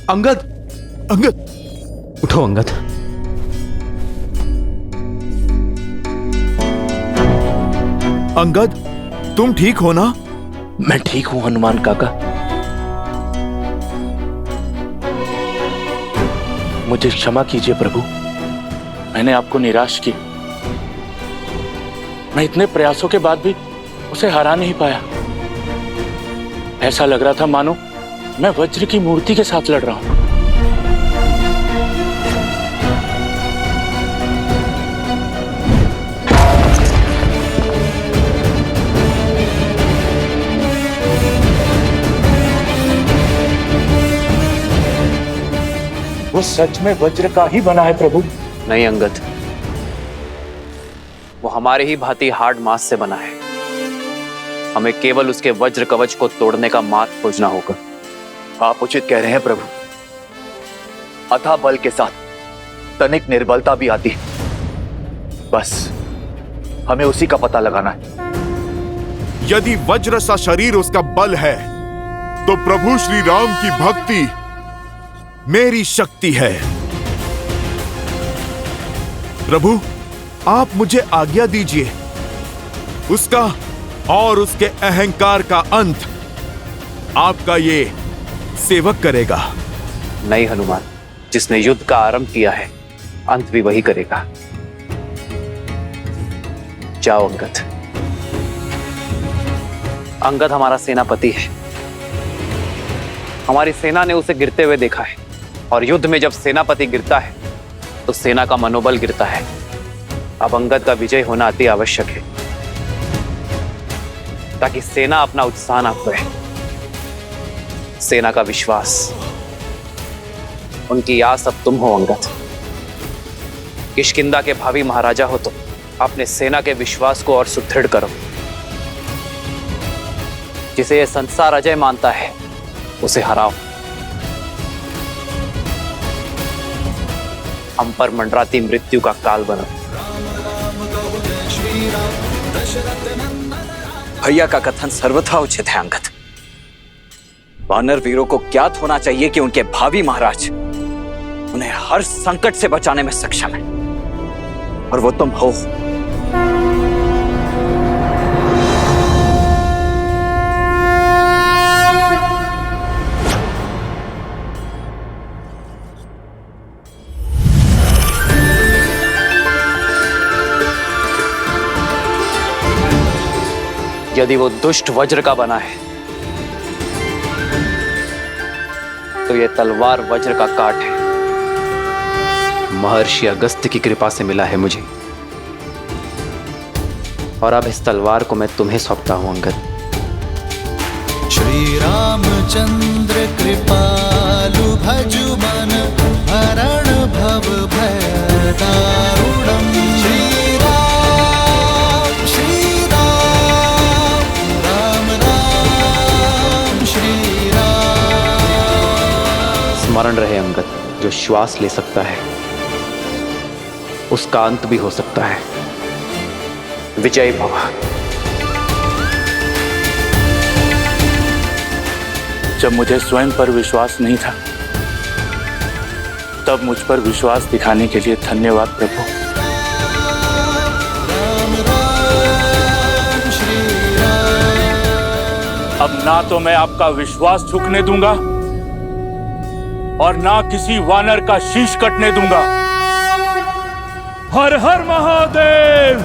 अंगद, अंगद, उठो अंगद। अंगद, तुम ठीक हो ना? मैं ठीक हूं हनुमान काका। मुझे क्षमा कीजिए प्रभु, मैंने आपको निराश किया। मैं इतने प्रयासों के बाद भी उसे हरा नहीं पाया। ऐसा लग रहा था मानो मैं वज्र की मूर्ति के साथ लड़ रहा हूं। वो सच में वज्र का ही बना है प्रभु? नहीं अंगद, वो हमारे ही भांति हार्ड मास से बना है। हमें केवल उसके वज्र कवच को तोड़ने का मार्ग खोजना होगा। आप उचित कह रहे हैं प्रभु। अथाह बल के साथ तनिक निर्बलता भी आती है। बस हमें उसी का पता लगाना है। यदि वज्र सा शरीर उसका बल है, तो प्रभु श्री राम की भक्ति मेरी शक्ति है। प्रभु, आप मुझे आज्ञा दीजिए। उसका और उसके अहंकार का अंत आपका ये सेवक करेगा। नहीं हनुमान, जिसने युद्ध का आरंभ किया है, अंत भी वही करेगा। जाओ अंगद। अंगद हमारा सेनापति है। हमारी सेना ने उसे गिरते हुए देखा है, और युद्ध में जब सेनापति गिरता है तो सेना का मनोबल गिरता है। अब अंगद का विजय होना अति आवश्यक है, ताकि सेना अपना उत्साह ना खोए। सेना का विश्वास, उनकी आस अब तुम हो अंगद। किष्किंधा के भावी महाराजा हो तो अपने सेना के विश्वास को और सुदृढ़ करो। जिसे यह संसार अजय मानता है, उसे हराओ। हम पर मंडराती मृत्यु का काल बनो। भैया का कथन सर्वथा उचित है अंगद। वानर वीरों को ज्ञात होना चाहिए कि उनके भावी महाराज उन्हें हर संकट से बचाने में सक्षम है, और वो तुम हो। यदि वो दुष्ट वज्र का बना है, तो यह तलवार वज्र का काट है। महर्षि अगस्त्य की कृपा से मिला है मुझे, और अब इस तलवार को मैं तुम्हें सौंपता हूं अंगद। श्री रामचंद्र कृपालु भजु मन हरण भव भय दारुणम्। श्री राम राम राम श्री राम। स्मरण रहे अंगद, जो श्वास ले सकता है उसका अंत भी हो सकता है। विजय भव। जब मुझे स्वयं पर विश्वास नहीं था, तब मुझ पर विश्वास दिखाने के लिए धन्यवाद प्रभु। अब ना तो मैं आपका विश्वास झुकने दूंगा, और ना किसी वानर का शीश कटने दूंगा। हर हर महादेव।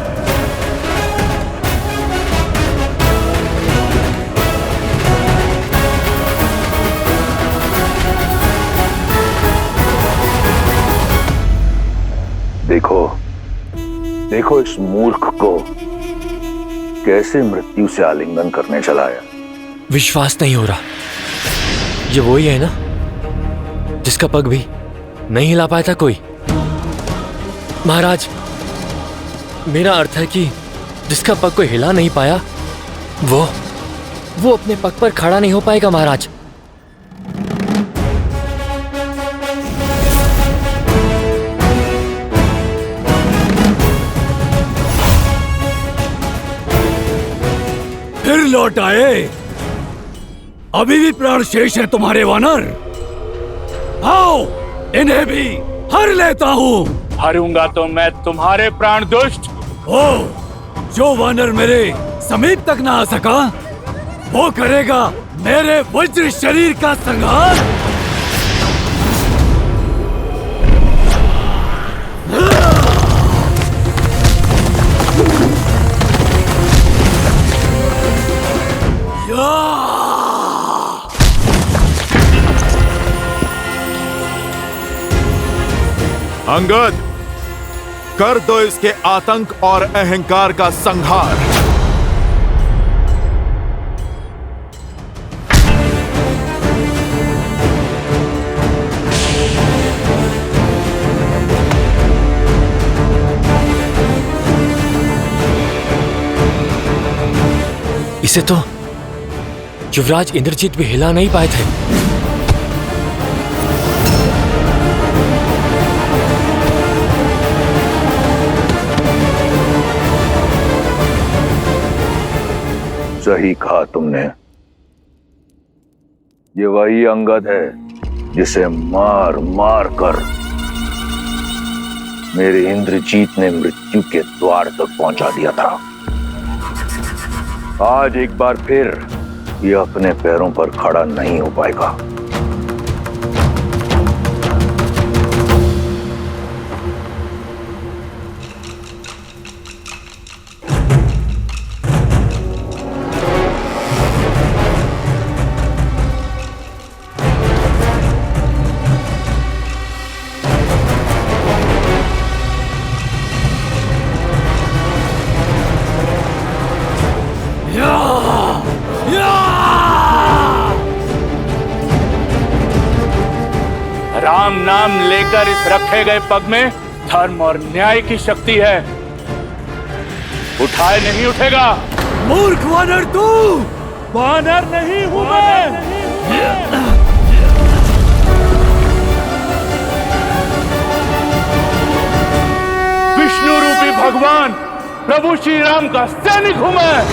देखो देखो इस मूर्ख को कैसे मृत्यु से आलिंगन करने चलाया। विश्वास नहीं हो रहा। ये वही है ना जिसका पग भी नहीं हिला पाया था कोई? महाराज, मेरा अर्थ है कि जिसका पग कोई हिला नहीं पाया, वो अपने पग पर खड़ा नहीं हो पाएगा महाराज। फिर लौट आए? अभी भी प्राण शेष है तुम्हारे वानर? आओ इन्हें भी हर लेता हूँ। हारूंगा तो मैं तुम्हारे प्राण दुष्ट। ओ, जो वानर मेरे समीप तक ना आ सका, वो करेगा मेरे वज्र शरीर का संहार। अंगद, कर दो इसके आतंक और अहंकार का संहार। इसे तो युवराज इंद्रजीत भी हिला नहीं पाए थे। सही कहा तुमने। ये वही अंगद है जिसे मार मार कर मेरे इंद्रजीत ने मृत्यु के द्वार तक पहुंचा दिया था। आज एक बार फिर ये अपने पैरों पर खड़ा नहीं हो पाएगा। राम नाम लेकर इस रखे गए पग में धर्म और न्याय की शक्ति है। उठाए नहीं उठेगा। मूर्ख वानर तू! वानर नहीं हूं मैं। विष्णु रूपी भगवान प्रभु श्री राम का सैनिक हूं मैं।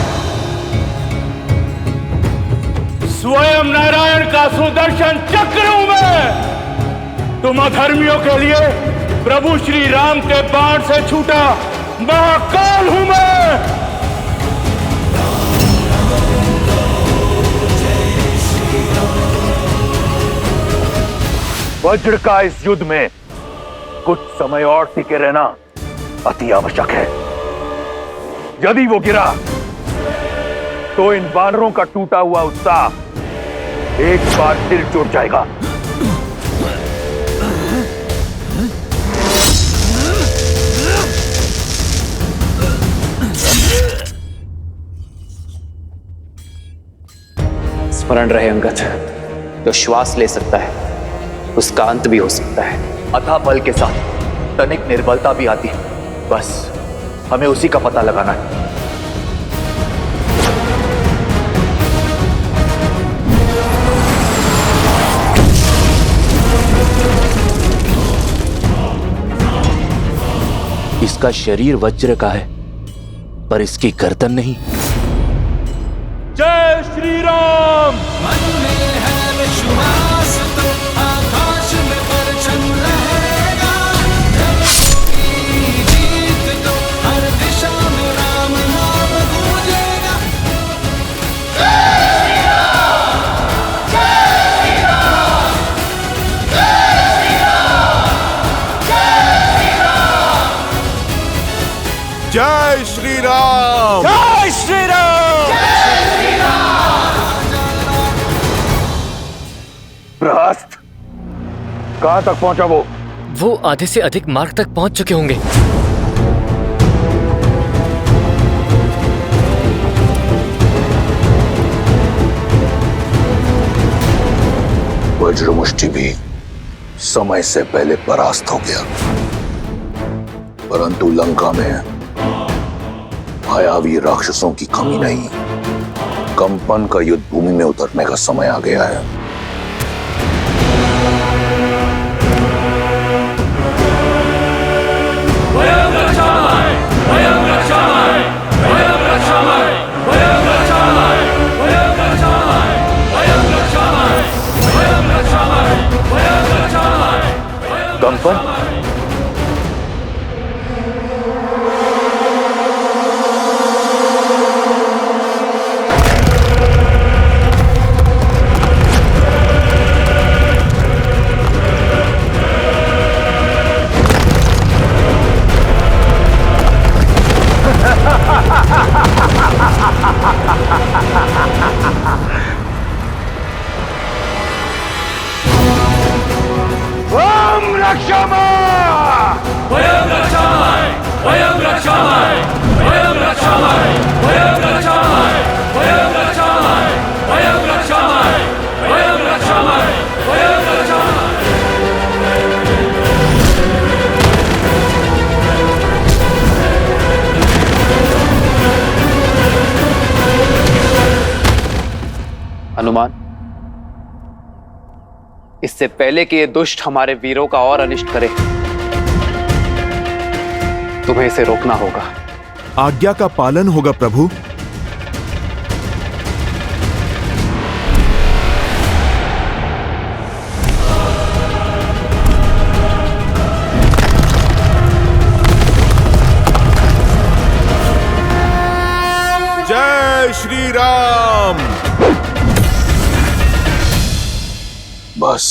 स्वयं नारायण का सुदर्शन चक्र हूं मैं। तुम अधर्मियों के लिए प्रभु श्री राम के बाण से छूटा महाकाल हूं मैं। वज्र का इस युद्ध में कुछ समय और टिके रहना अति आवश्यक है। यदि वो गिरा तो इन वानरों का टूटा हुआ उत्साह एक बार फिर जुट जाएगा। स्मरण रहे अंगद, जो श्वास ले सकता है उसका अंत भी हो सकता है। अथाह बल के साथ तनिक निर्बलता भी आती है। बस हमें उसी का पता लगाना है। इसका शरीर वज्र का है पर इसकी गर्दन नहीं। जय श्री राम। मन में है विश्वास तो आकाश में परचम लहरेगा। जब होगी जीत तो हर दिशा में राम नाम गूंजेगा। जय श्री राम। जय श्री राम। प्रहस्त, कहां तक पहुंचा वो? वो आधे से अधिक मार्ग तक पहुंच चुके होंगे। वज्रमुष्टि भी समय से पहले परास्त हो गया, परंतु लंका में मायावी राक्षसों की कमी नहीं। कंपन का युद्ध भूमि में उतरने का समय आ गया है। स्वयं रक्षा कंपन? हनुमान, इससे पहले कि ये दुष्ट हमारे वीरों का और अनिष्ट करे, तुम्हें इसे रोकना होगा। आज्ञा का पालन होगा प्रभु। जय श्री राम। बस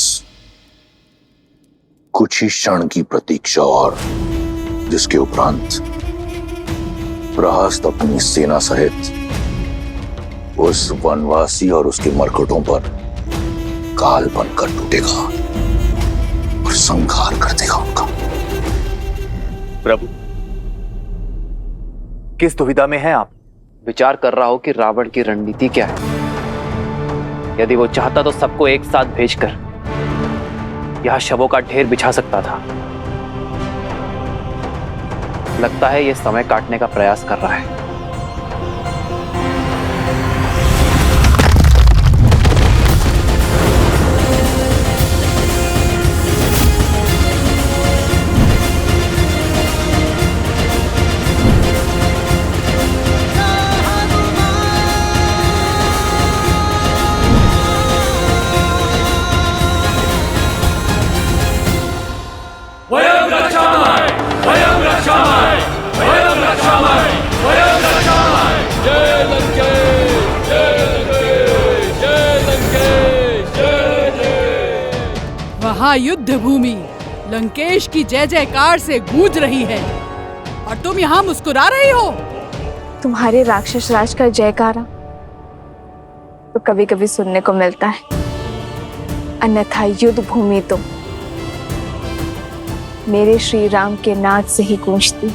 कुछ ही क्षण की प्रतीक्षा और, जिसके उपरांत प्रहस्त अपनी सेना सहित उस वनवासी और उसके मरकटों पर काल बनकर टूटेगा और संहार कर देगा उनका। प्रभु, किस दुविधा में हैं आप? विचार कर रहा हो कि रावण की रणनीति क्या है। यदि वो चाहता तो सबको एक साथ भेजकर यहां शवों का ढेर बिछा सकता था। लगता है ये समय काटने का प्रयास कर रहा है। वहाँ युद्ध भूमि लंकेश की जय जयकार से गूंज रही है और तुम यहाँ मुस्कुरा रही हो। तुम्हारे राक्षस राज का जयकारा तो कभी कभी सुनने को मिलता है, अन्यथा युद्ध भूमि तो मेरे श्री राम के नाद से ही गूंजती।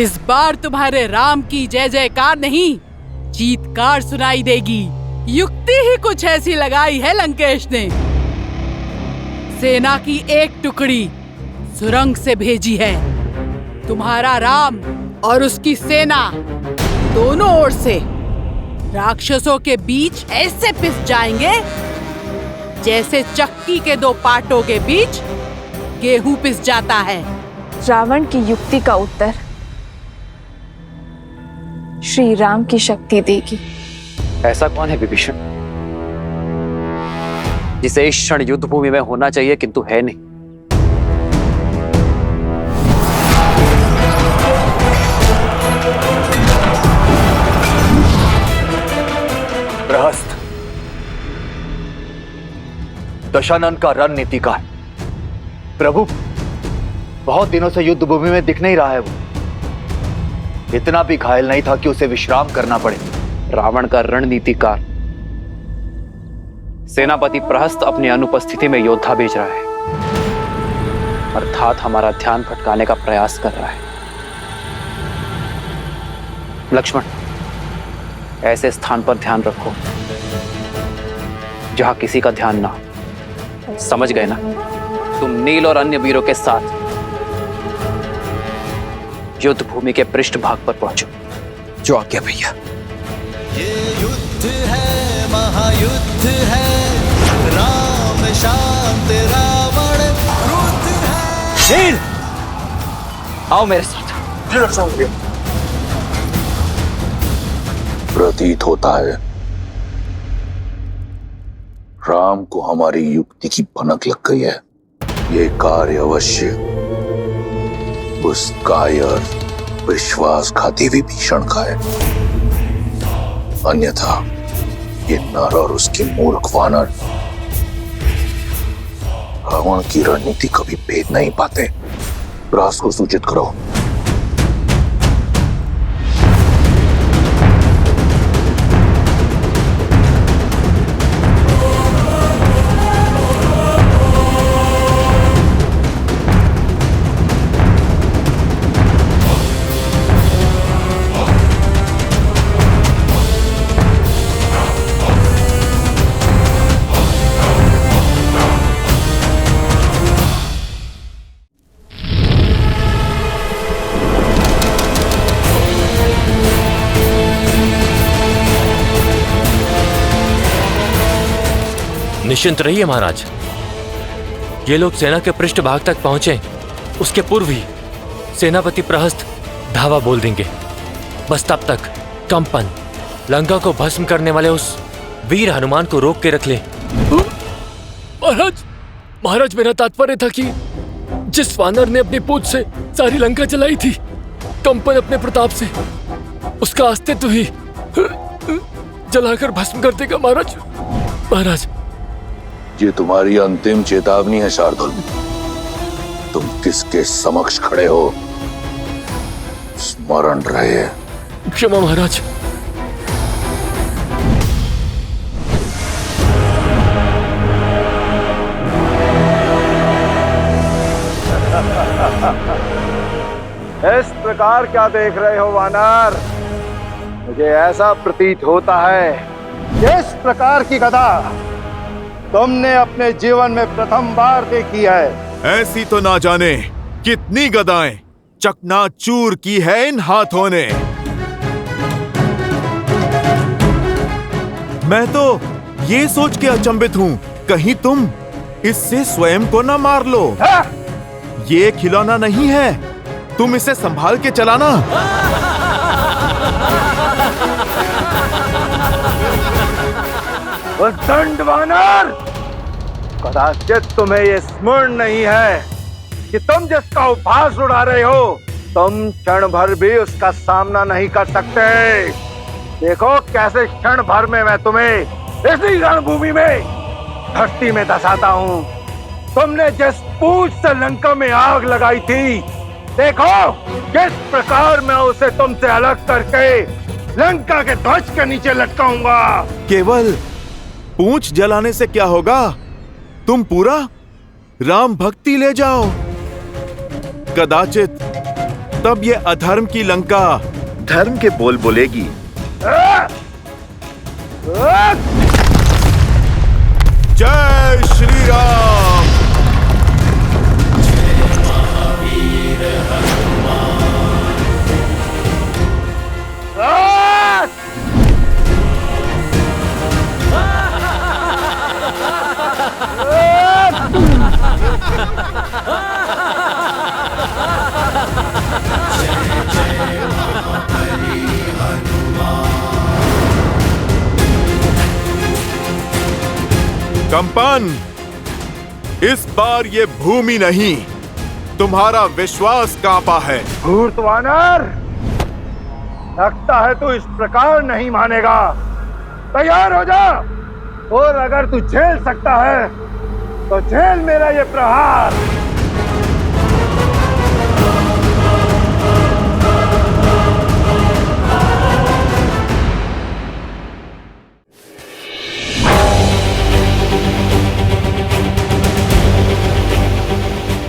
इस बार तुम्हारे राम की जय जयकार नहीं, चीत्कार सुनाई देगी। युक्ति ही कुछ ऐसी लगाई है लंकेश ने। सेना की एक टुकड़ी सुरंग से भेजी है। तुम्हारा राम और उसकी सेना दोनों ओर से राक्षसों के बीच ऐसे पिस जाएंगे जैसे चक्की के दो पाटों के बीच गेहूं पिस जाता है। रावण की युक्ति का उत्तर श्री राम की शक्ति देगी। ऐसा कौन है विभीषण जिसे इस क्षण युद्ध भूमि में होना चाहिए किंतु है नहीं? प्रहस्त दशानन का रणनीतिकार। प्रभु, बहुत दिनों से युद्ध भूमि में दिख नहीं रहा है वो। इतना भी घायल नहीं था कि उसे विश्राम करना पड़े। रावण का रणनीतिकार सेनापति प्रहस्त अपनी अनुपस्थिति में योद्धा भेज रहा है, अर्थात हमारा ध्यान भटकाने का प्रयास कर रहा है। लक्ष्मण, ऐसे स्थान पर ध्यान रखो जहां किसी का ध्यान ना हो। समझ गए ना? तुम नील और अन्य वीरों के साथ युद्ध भूमि के पृष्ठभाग पर पहुंचो। जो आज्ञा भैया। ये युद्ध है, महायुद्ध है, राम शांत रावण क्रुद्ध है। शील, आओ मेरे साथ। प्रतीत होता है राम को हमारी युक्ति की भनक लग गई है। ये कार्य अवश्य उस कायर विश्वासघाती विभीषण का है, अन्यथा ये नर और उसके मूर्ख वानर रावण की रणनीति कभी भेद नहीं पाते। रास को सूचित करो। निश्चिंत रहिए महाराज, ये लोग सेना के पृष्ठभाग तक पहुंचे उसके पूर्व ही सेनापति प्रहस्त धावा बोल देंगे। बस तब तक कंपन लंका को भस्म करने वाले उस वीर हनुमान को रोक के रख ले। महाराज मेरा तात्पर्य था कि जिस वानर ने अपनी पूंछ से सारी लंका जलाई थी, कंपन अपने प्रताप से उसका अस्तित्व ही जलाकर भस्म कर देगा। महाराज ये तुम्हारी अंतिम चेतावनी है शार्दुल। तुम किसके समक्ष खड़े हो, स्मरण रहे। क्षमा महाराज। इस प्रकार क्या देख रहे हो वानर? मुझे ऐसा प्रतीत होता है कि इस प्रकार की गदा तुमने अपने जीवन में प्रथम बार देखी है। ऐसी तो ना जाने कितनी गदाएं चकनाचूर की है इन हाथों ने। मैं तो ये सोच के अचंभित हूं, कहीं तुम इससे स्वयं को न मार लो। ये खिलौना नहीं है, तुम इसे संभाल के चलाना। दंड वानर, कदाचित तुम्हें ये स्मरण नहीं है कि तुम जिसका उपहास उड़ा रहे हो, तुम क्षण भर भी उसका सामना नहीं कर सकते। देखो कैसे क्षण भर में मैं तुम्हें इसी रणभूमि में धरती में धसाता हूँ। तुमने जिस पूंछ से लंका में आग लगाई थी, देखो किस प्रकार मैं उसे तुमसे अलग करके लंका के ध्वज के नीचे लटकाऊंगा। केवल पूंछ जलाने से क्या होगा, तुम पूरा राम भक्ति ले जाओ। कदाचित तब ये अधर्म की लंका धर्म के बोल बोलेगी। जय श्री राम। कंपन, इस बार ये भूमि नहीं, तुम्हारा विश्वास कांपा है। धूर्त वानर, लगता है तू इस प्रकार नहीं मानेगा। तैयार हो जा, और अगर तू झेल सकता है तो झेल मेरा ये प्रहार।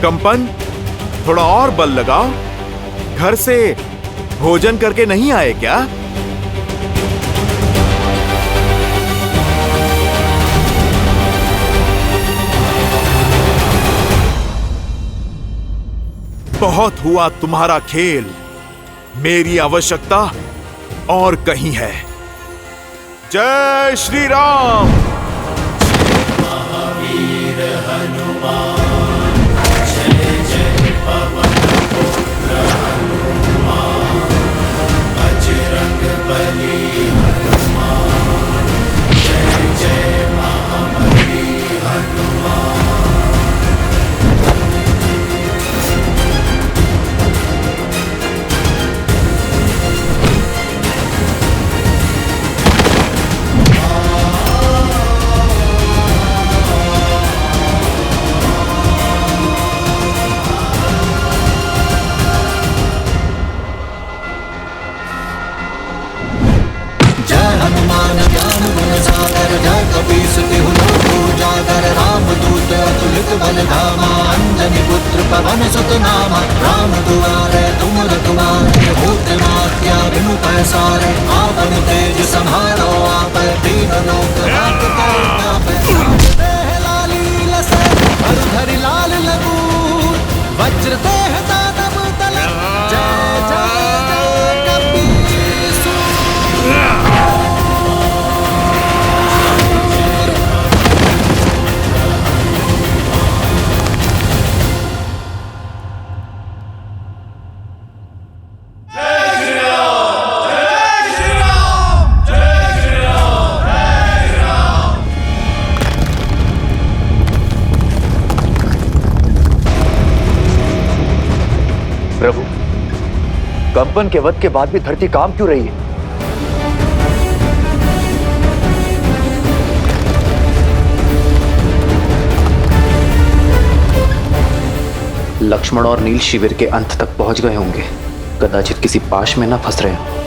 कंपन, थोड़ा और बल लगाओ। घर से भोजन करके नहीं आए क्या? बहुत हुआ तुम्हारा खेल, मेरी आवश्यकता और कहीं है। जय श्री राम। महावीर हनुमान, जय जय पवन पुत्र हनुमान, बजरंग बली हनुमान, जय जय महाबली हनुमान। मंगल धामा, अंजनी पुत्र पवन सुत नामा, राम दुआरे तुम रखवारे, होते मात्या बिनु पैसारे, आपन तेज समारो आपै, तीन लोक हांकते कांपै। लाली लसे धरि लाल लगूर, वज्र देह दानव तल, जय जय जय कपीसू। प्रभु, कंपन के वध के बाद भी धरती काम क्यों रही है? लक्ष्मण और नील शिविर के अंत तक पहुंच गए होंगे, कदाचित किसी पाश में ना फंस रहे हो।